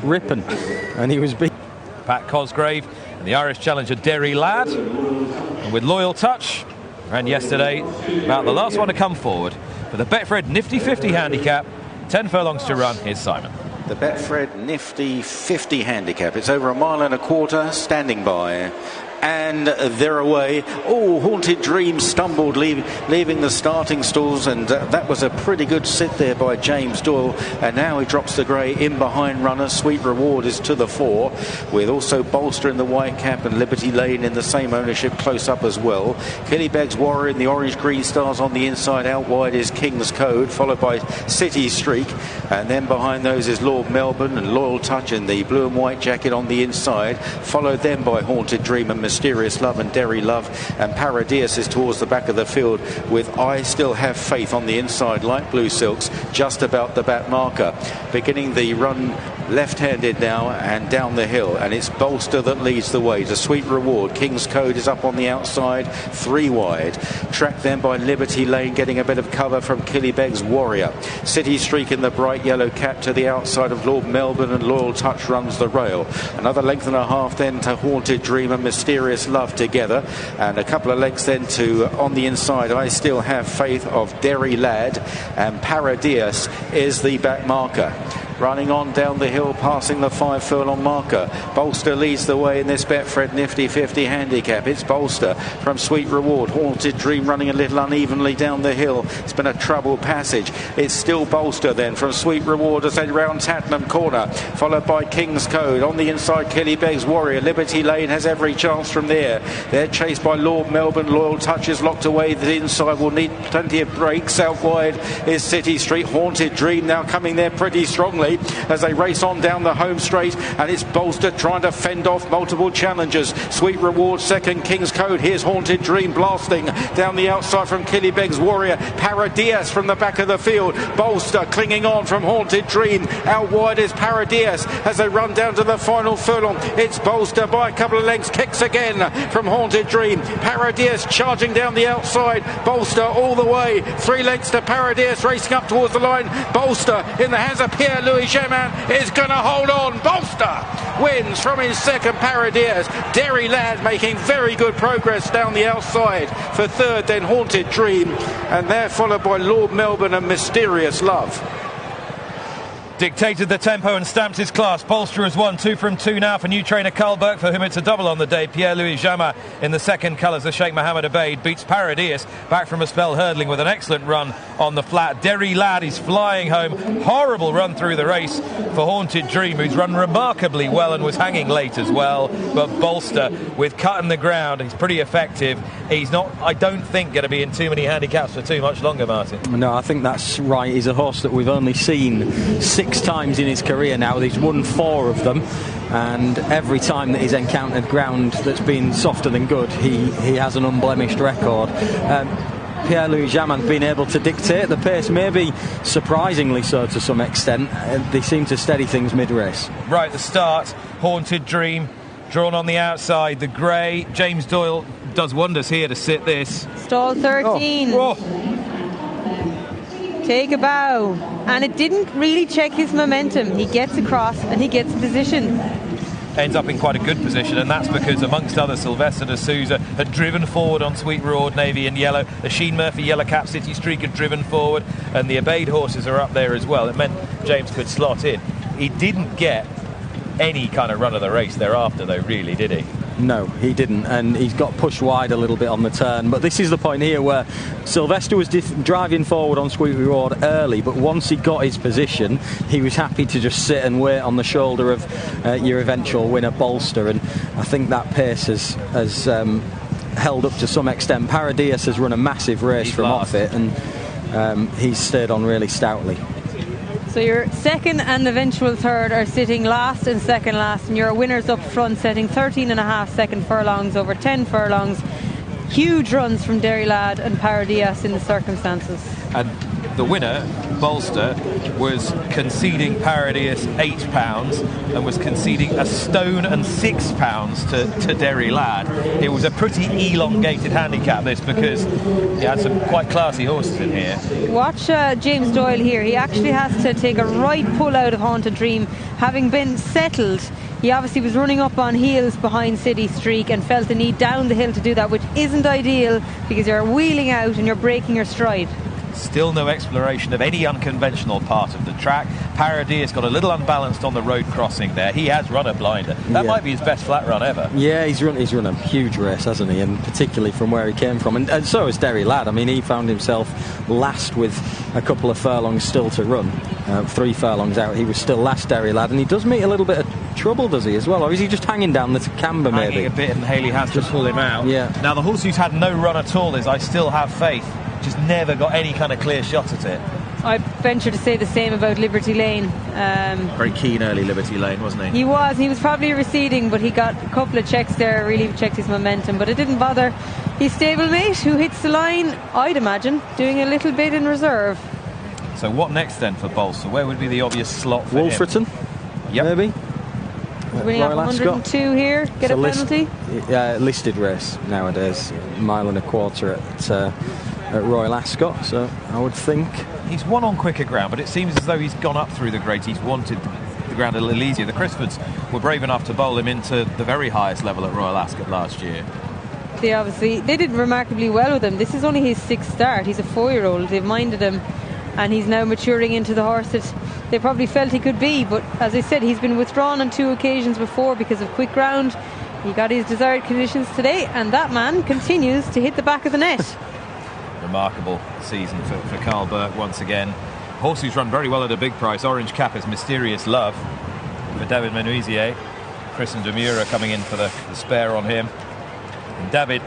ripping, and he was beat. Pat Cosgrave and the Irish challenger Derry Lad, and with Loyal Touch ran yesterday about the last one to come forward for the Betfred Nifty 50 handicap. 10 furlongs to run. Here's Simon. The Betfred Nifty 50 handicap. It's over 1.25 miles, standing by. And they're away. Oh, Haunted Dream stumbled, leaving the starting stalls, and that was a pretty good sit there by James Doyle. And now he drops the grey in behind runners. Sweet Reward is to the fore, with also Bolster in the white cap and Liberty Lane in the same ownership close up as well. Killybegs Warrior in the orange green stars on the inside. Out wide is King's Code, followed by City Streak, and then behind those is Lord Melbourne and Loyal Touch in the blue and white jacket on the inside, followed then by Haunted Dream and Mysterious Love and Derry Love, and Paradias is towards the back of the field with I Still Have Faith on the inside, light blue silks, just about the back marker. Beginning the run left-handed now and down the hill, and it's Bolster that leads the way to Sweet Reward. King's Code is up on the outside, 3 wide. Tracked then by Liberty Lane, getting a bit of cover from Killybegs Warrior. City Streak in the bright yellow cap to the outside of Lord Melbourne, and Loyal Touch runs the rail. Another length and a half then to Haunted Dream and Mysterious Love together, and a couple of lengths then to on the inside I Still Have Faith of Derry Lad, and Paradias is the back marker. Running on down the hill, passing the 5 furlong marker. Bolster leads the way in this Betfred Nifty 50 handicap. It's Bolster from Sweet Reward. Haunted Dream running a little unevenly down the hill. It's been a troubled passage. It's still Bolster then from Sweet Reward as they round Tattenham Corner, followed by King's Code. On the inside, Killybegs Warrior. Liberty Lane has every chance from there. They're chased by Lord Melbourne. Loyal Touch is locked away. The inside will need plenty of breaks. Out wide is City Street. Haunted Dream now coming there pretty strongly as they race on down the home straight, and it's Bolster trying to fend off multiple challengers. Sweet Reward second, King's Code. Here's Haunted Dream blasting down the outside from Killybegs Warrior. Paradias from the back of the field. Bolster clinging on from Haunted Dream. Out wide is Paradias as they run down to the final furlong. It's Bolster by a couple of lengths, kicks again from Haunted Dream. Paradias charging down the outside. Bolster all the way, 3 lengths to Paradias, racing up towards the line. Bolster in the hands of Pierre-Louis Jamin is going to hold on. Bolster wins from his second. Paradias. Derry Lad making very good progress down the outside for third, then Haunted Dream, and they're followed by Lord Melbourne and Mysterious Love. Dictated the tempo and stamped his class. Bolster has won 2 from 2 now for new trainer R Burke, for whom it's a double on the day. Pierre-Louis Jamin in the second colours of Sheikh Mohammed Abeid beats Paradias back from a spell hurdling with an excellent run on the flat. Derry Lad is flying home. Horrible run through the race for Haunted Dream, who's run remarkably well and was hanging late as well. But Bolster, with cut in the ground, he's pretty effective. He's not, I don't think, going to be in too many handicaps for too much longer, Martin. No, I think that's right. He's a horse that we've only seen 6 times in his career now. He's won 4 of them, and every time that he's encountered ground that's been softer than good, he has an unblemished record. Pierre-Louis Jamin been able to dictate the pace, maybe surprisingly so to some extent. They seem to steady things mid-race. Right, the start, Haunted Dream drawn on the outside, the grey. James Doyle does wonders here to sit this. Stall 13. Oh. Take a bow, and it didn't really check his momentum. He gets across and he gets position. Ends up in quite a good position, and that's because, amongst others, Sylvester de Souza had driven forward on Sweet Reward, navy and yellow. Sheen Murphy, yellow cap, City Streak had driven forward, and the Abeid horses are up there as well. It meant James could slot in. He didn't get any kind of run of the race thereafter, though, really, did he? No, he didn't, and he's got pushed wide a little bit on the turn. But this is the point here where Sylvester was driving forward on Sweet Reward early, but once he got his position, he was happy to just sit and wait on the shoulder of your eventual winner, Bolster, and I think that pace has held up to some extent. Paradias has run a massive race from off it, and he's stayed on really stoutly. So your second and eventual third are sitting last and second last, and your winners up front setting 13.5 second furlongs over 10 furlongs. Huge runs from Derry Lad and Paradias in the circumstances. And the winner, Bolster, was conceding Paradias £8 and was conceding £1.06 to Derry Lad. It was a pretty elongated handicap, this, because he had some quite classy horses in here. Watch James Doyle here. He actually has to take a right pull out of Haunted Dream. Having been settled, he obviously was running up on heels behind City Streak and felt the need down the hill to do that, which isn't ideal because you're wheeling out and you're breaking your stride. Still no exploration of any unconventional part of the track. Paradias got a little unbalanced on the road crossing there. He has run a blinder. That might be his best flat run ever. Yeah, he's run a huge race, hasn't he? And particularly from where he came from. And so has Derry Lad. I mean, he found himself last with a couple of furlongs still to run. 3 furlongs out, he was still last, Derry Lad. And he does meet a little bit of trouble, does he, as well? Or is he just hanging down the camber, maybe? Hanging a bit, and Haley has to pull him out. Yeah. Now, the horse who's had no run at all is I Still Have Faith. Just never got any kind of clear shot at it. I venture to say the same about Liberty Lane. Very keen early Liberty Lane, wasn't he? He was probably receding, but he got a couple of checks there, really checked his momentum, but it didn't bother his stablemate, who hits the line, I'd imagine, doing a little bit in reserve. So what next then for Bolster? Where would be the obvious slot for Wolferton, him? maybe? Winning up 102 here, get a penalty? Listed race nowadays, 1.25 miles at Royal Ascot, so I would think. He's won on quicker ground, but it seems as though he's gone up through the grades. He's wanted the ground a little easier. The Crisfords were brave enough to bowl him into the very highest level at Royal Ascot last year. They did remarkably well with him. This is only his 6th start. He's a 4-year-old. They've minded him, and he's now maturing into the horse that they probably felt he could be. But as I said, he's been withdrawn on 2 occasions before because of quick ground. He got his desired conditions today, and that man continues to hit the back of the net. Remarkable season for Carl Burke once again. Horse who's run very well at a big price. Orange Cap is Mysterious Love for David Menuisier. Chris and Demura coming in for the spare on him. And David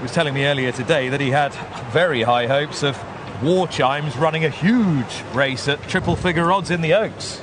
was telling me earlier today that he had very high hopes of War Chimes running a huge race at triple figure odds in the Oaks.